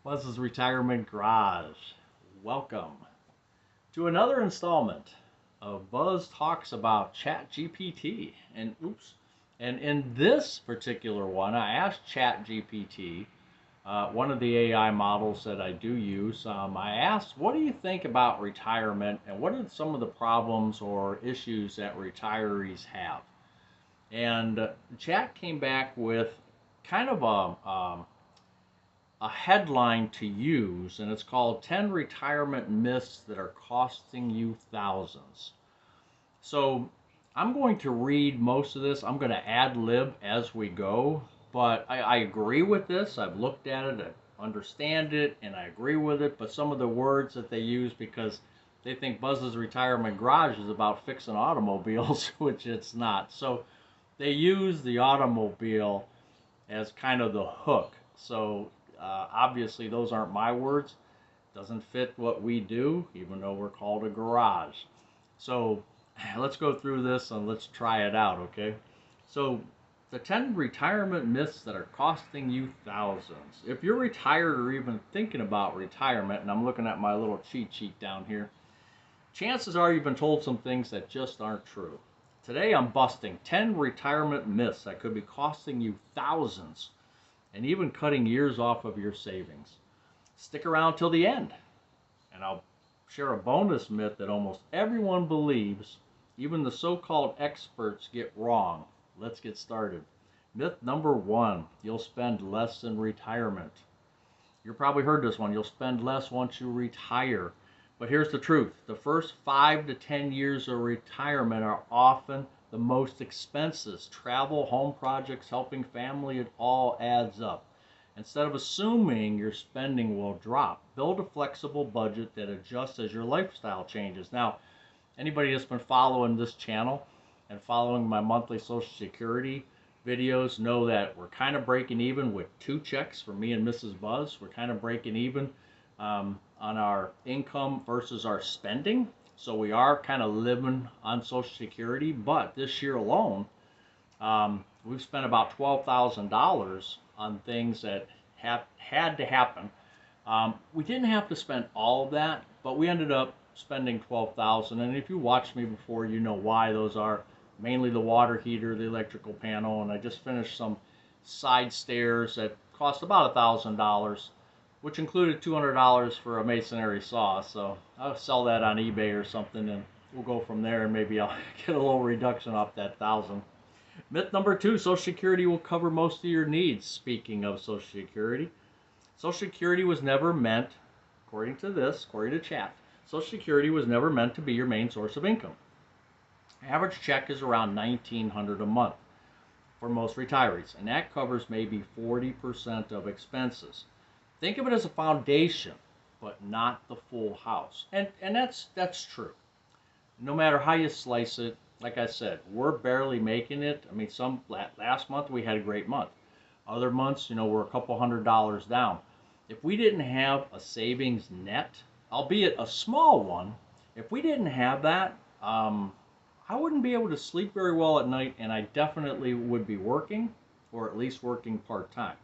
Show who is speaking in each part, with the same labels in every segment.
Speaker 1: Buzz's Retirement Garage. Welcome to another installment of Buzz Talks about Chat GPT. And in this particular one, I asked Chat GPT, one of the AI models that I do use, I asked, what do you think about retirement and what are some of the problems or issues that retirees have? And Chat came back with kind of a headline to use, and it's called 10 Retirement Myths That Are Costing You Thousands. So I'm going to read most of this. I'm going to ad lib as we go, but I agree with this. I've looked at it, I understand it, and I agree with it, but some of the words that they use, because they think Buzz's Retirement Garage is about fixing automobiles, which it's not. So they use the automobile as kind of the hook. So obviously, those aren't my words. Doesn't fit what we do, even though we're called a garage. So let's go through this and let's try it out, okay? So the 10 retirement myths that are costing you thousands. If you're retired or even thinking about retirement, and I'm looking at my little cheat sheet down here, chances are you've been told some things that just aren't true. Today I'm busting 10 retirement myths that could be costing you thousands and even cutting years off of your savings. Stick around till the end, and I'll share a bonus myth that almost everyone believes, even the so-called experts, get wrong. Let's get started. Myth number 1, you'll spend less in retirement. You've probably heard this one, you'll spend less once you retire. But here's the truth, the first 5 to 10 years of retirement are often the most expenses. Travel, home projects, helping family, it all adds up. Instead of assuming your spending will drop, build a flexible budget that adjusts as your lifestyle changes. Now, anybody that's been following this channel and following my monthly Social Security videos know that we're kind of breaking even with 2 checks for me and Mrs. Buzz. We're kind of breaking even on our income versus our spending. So we are kind of living on Social Security, but this year alone, we've spent about $12,000 on things that had to happen. We didn't have to spend all of that, but we ended up spending $12,000. And if you watched me before, you know why. Those are mainly the water heater, the electrical panel, and I just finished some side stairs that cost about $1,000. Which included $200 for a masonry saw. So I'll sell that on eBay or something, and we'll go from there, and maybe I'll get a little reduction off that 1,000. Myth number 2, Social Security will cover most of your needs. Speaking of Social Security, Social Security was never meant, according to Chat, Social Security was never meant to be your main source of income. Average check is around $1,900 a month for most retirees, and that covers maybe 40% of expenses. Think of it as a foundation, but not the full house. And that's true. No matter how you slice it, like I said, we're barely making it. I mean, last month we had a great month. Other months, we're a couple $100 down. If we didn't have a savings net, albeit a small one, if we didn't have that, I wouldn't be able to sleep very well at night, and I definitely would be working, or at least working part-time.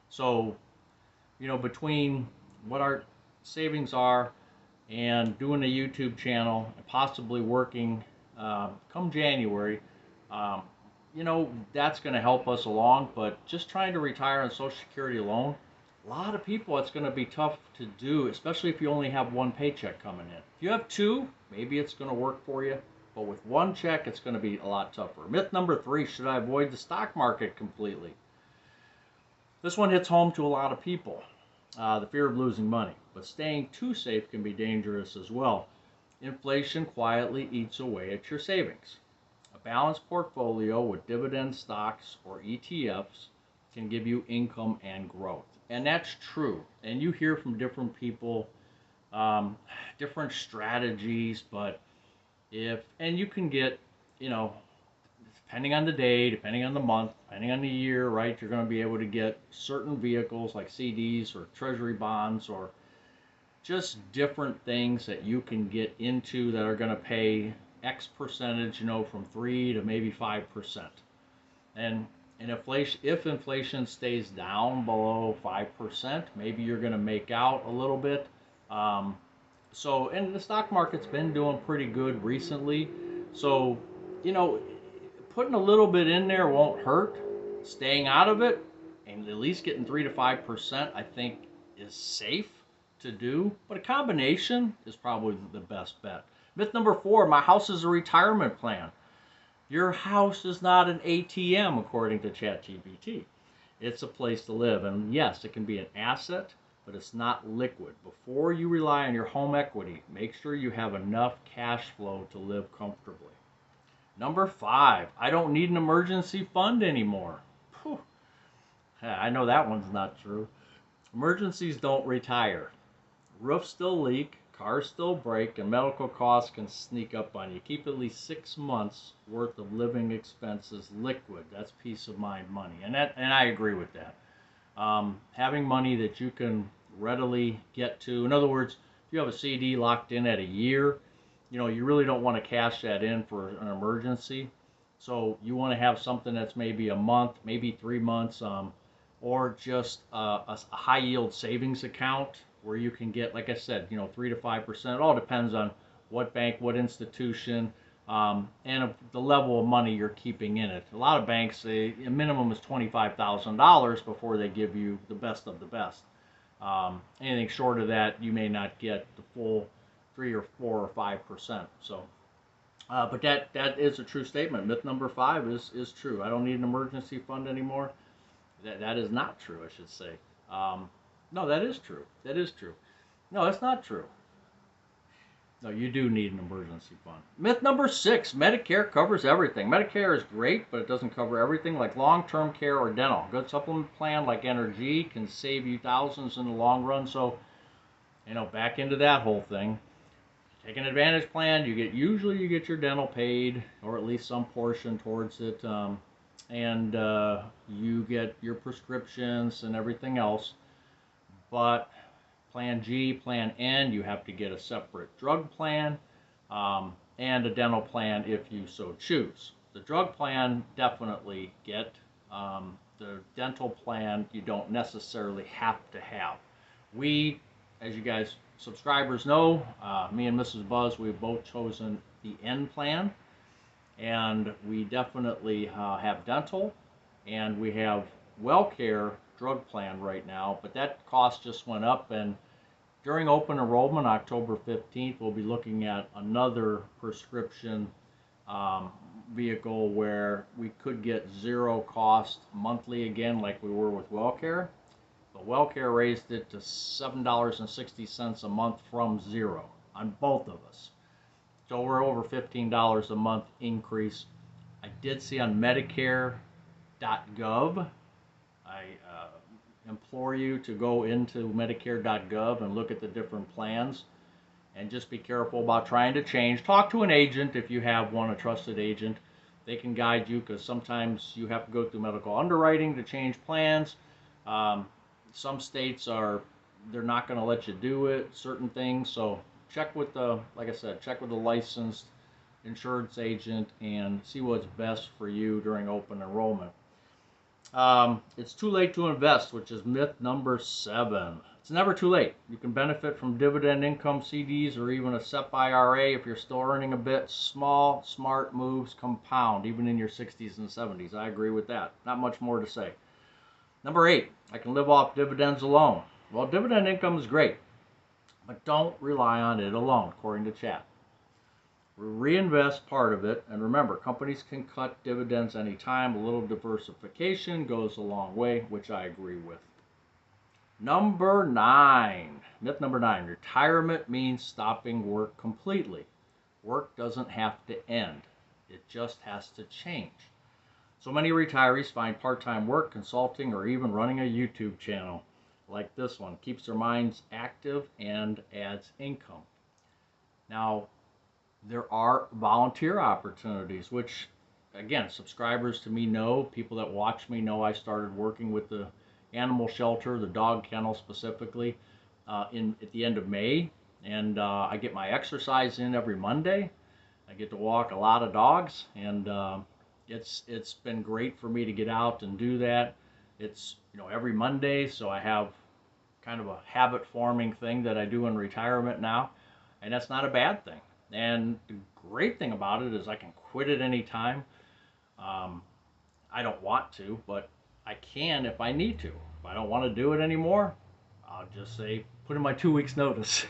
Speaker 1: So between what our savings are and doing a YouTube channel and possibly working come January, that's going to help us along. But just trying to retire on Social Security alone, a lot of people, it's going to be tough to do, especially if you only have 1 paycheck coming in. If you have 2, maybe it's going to work for you. But with 1 check, it's going to be a lot tougher. Myth number 3, should I avoid the stock market completely? This one hits home to a lot of people, the fear of losing money, but staying too safe can be dangerous as well. Inflation quietly eats away at your savings. A balanced portfolio with dividend stocks or ETFs can give you income and growth. And that's true. And you hear from different people, different strategies, but and you can get, depending on the day, depending on the month, depending on the year, right, you're going to be able to get certain vehicles like CDs or treasury bonds or just different things that you can get into that are going to pay X percentage, from 3 to maybe 5%. And And if inflation stays down below 5%, maybe you're going to make out a little bit. Um, and the stock market's been doing pretty good recently. So, you know, putting a little bit in there won't hurt. Staying out of it and at least getting 3 to 5%, I think, is safe to do. But a combination is probably the best bet. Myth number 4: my house is a retirement plan. Your house is not an ATM, according to Chat GPT. It's a place to live. And yes, it can be an asset, but it's not liquid. Before you rely on your home equity, make sure you have enough cash flow to live comfortably. Number 5, I don't need an emergency fund anymore. Whew. I know that one's not true. Emergencies don't retire. Roofs still leak, cars still break, and medical costs can sneak up on you. Keep at least 6 months worth of living expenses liquid. That's peace of mind money, and I agree with that. Having money that you can readily get to. In other words, if you have a CD locked in at a year, you really don't want to cash that in for an emergency. So you want to have something that's maybe a month, maybe 3 months, or just a high yield savings account where you can get, like I said, 3 to 5%. It all depends on what bank, what institution, and the level of money you're keeping in it. A lot of banks, a minimum is $25,000 before they give you the best of the best. Anything short of that, you may not get the full 3 or 4 or 5%. So, but that is a true statement. Myth number 5 is true. I don't need an emergency fund anymore. That is not true, I should say. No, that is true. That is true. No, that's not true. No, you do need an emergency fund. Myth number 6: Medicare covers everything. Medicare is great, but it doesn't cover everything, like long-term care or dental. A good supplement plan like Energy can save you thousands in the long run. So, back into that whole thing. Take an Advantage plan. Usually you get your dental paid, or at least some portion towards it, and you get your prescriptions and everything else. But Plan G, Plan N, you have to get a separate drug plan and a dental plan if you so choose. The drug plan, definitely get. The dental plan, you don't necessarily have to have. We, as you guys subscribers know, me and Mrs. Buzz, we've both chosen the N plan, and we definitely have dental, and we have WellCare drug plan right now, but that cost just went up, and during open enrollment, October 15th, we'll be looking at another prescription vehicle where we could get zero cost monthly again, like we were with WellCare. But WellCare raised it to $7.60 a month from zero on both of us. So we're over $15 a month increase. I did see on Medicare.gov, I implore you to go into Medicare.gov and look at the different plans, and just be careful about trying to change. Talk to an agent if you have one, a trusted agent. They can guide you, because sometimes you have to go through medical underwriting to change plans. Some states they're not going to let you do it, certain things. So check with like I said, check with the licensed insurance agent and see what's best for you during open enrollment. It's too late to invest, which is myth number 7. It's never too late. You can benefit from dividend income CDs or even a SEP IRA if you're still earning a bit. Small, smart moves compound, even in your 60s and 70s. I agree with that. Not much more to say. Number 8, I can live off dividends alone. Well, dividend income is great, but don't rely on it alone, according to Chat. Reinvest part of it, and remember, companies can cut dividends anytime. A little diversification goes a long way, which I agree with. Number 9, myth number 9, retirement means stopping work completely. Work doesn't have to end. It just has to change. So many retirees find part-time work, consulting, or even running a YouTube channel like this one. Keeps their minds active and adds income. Now, there are volunteer opportunities, which, again, subscribers to me know, people that watch me know I started working with the animal shelter, the dog kennel specifically, at the end of May. And I get my exercise in every Monday. I get to walk a lot of dogs, and It's been great for me to get out and do that. It's, every Monday, so I have kind of a habit forming thing that I do in retirement now, and that's not a bad thing. And the great thing about it is I can quit at any time. Um, I don't want to, but I can if I need to. If I don't want to do it anymore, I'll just say, put in my 2 weeks notice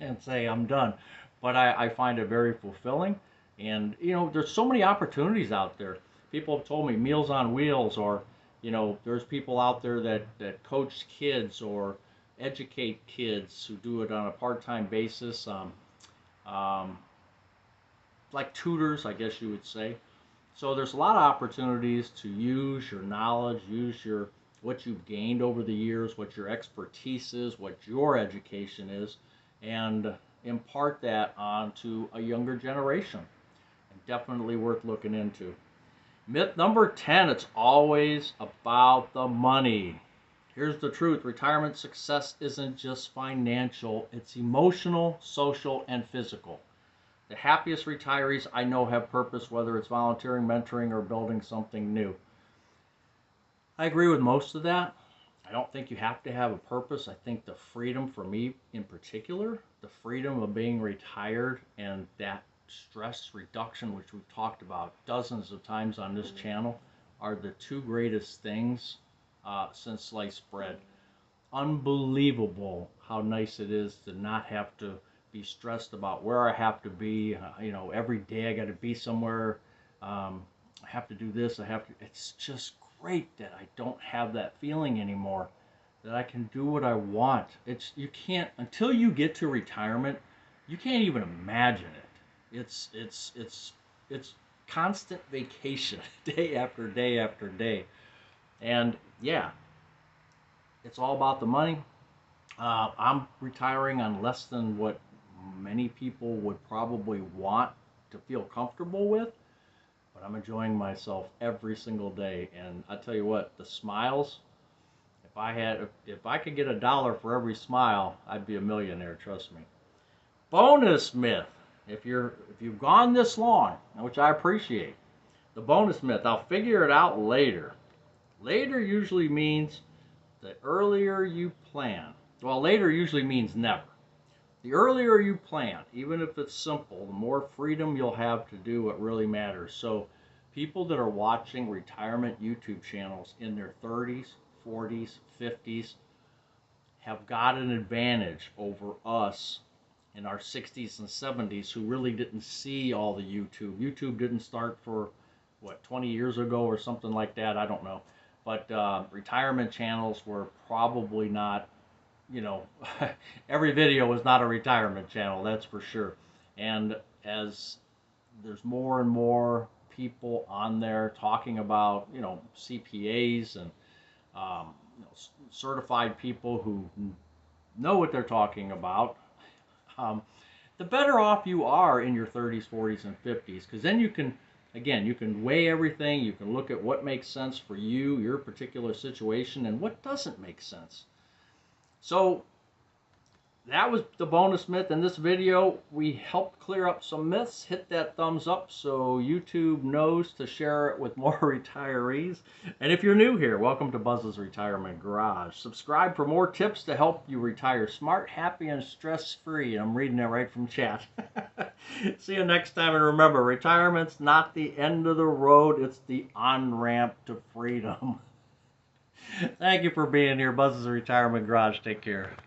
Speaker 1: and say I'm done. But I find it very fulfilling. And, there's so many opportunities out there. People have told me Meals on Wheels, or, there's people out there that coach kids or educate kids who do it on a part-time basis, um, like tutors, I guess you would say. So there's a lot of opportunities to use your knowledge, use what you've gained over the years, what your expertise is, what your education is, and impart that onto a younger generation. And definitely worth looking into. Myth number 10, it's always about the money. Here's the truth. Retirement success isn't just financial, it's emotional, social, and physical. The happiest retirees I know have purpose, whether it's volunteering, mentoring, or building something new. I agree with most of that. I don't think you have to have a purpose. I think the freedom, for me in particular, the freedom of being retired and that stress reduction, which we've talked about dozens of times on this channel, are the two greatest things since sliced bread. Unbelievable how nice it is to not have to be stressed about where I have to be. Every day I got to be somewhere. I have to do this. It's just great that I don't have that feeling anymore. That I can do what I want. You can't, until you get to retirement, you can't even imagine it. It's constant vacation, day after day after day, and yeah, it's all about the money. I'm retiring on less than what many people would probably want to feel comfortable with, but I'm enjoying myself every single day. And I tell you what, the smiles, if I could get $1 for every smile, I'd be a millionaire, trust me. Bonus myth. If you've gone this long, which I appreciate, the bonus myth, I'll figure it out later. Later usually means the earlier you plan. Well, later usually means never. The earlier you plan, even if it's simple, the more freedom you'll have to do what really matters. So people that are watching retirement YouTube channels in their 30s, 40s, 50s have got an advantage over us in our 60s and 70s who really didn't see all the YouTube. YouTube didn't start for, 20 years ago or something like that? I don't know. But retirement channels were probably not, every video was not a retirement channel, that's for sure. And as there's more and more people on there talking about, CPAs and certified people who know what they're talking about, the better off you are in your 30s, 40s, and 50s, because then you can weigh everything. You can look at what makes sense for you, your particular situation, and what doesn't make sense. So that was the bonus myth. In this video, we helped clear up some myths. Hit that thumbs up so YouTube knows to share it with more retirees. And if you're new here, welcome to Buzz's Retirement Garage. Subscribe for more tips to help you retire smart, happy, and stress-free. I'm reading that right from chat. See you next time, and remember, retirement's not the end of the road, it's the on-ramp to freedom. Thank you for being here. Buzz's Retirement Garage. Take care.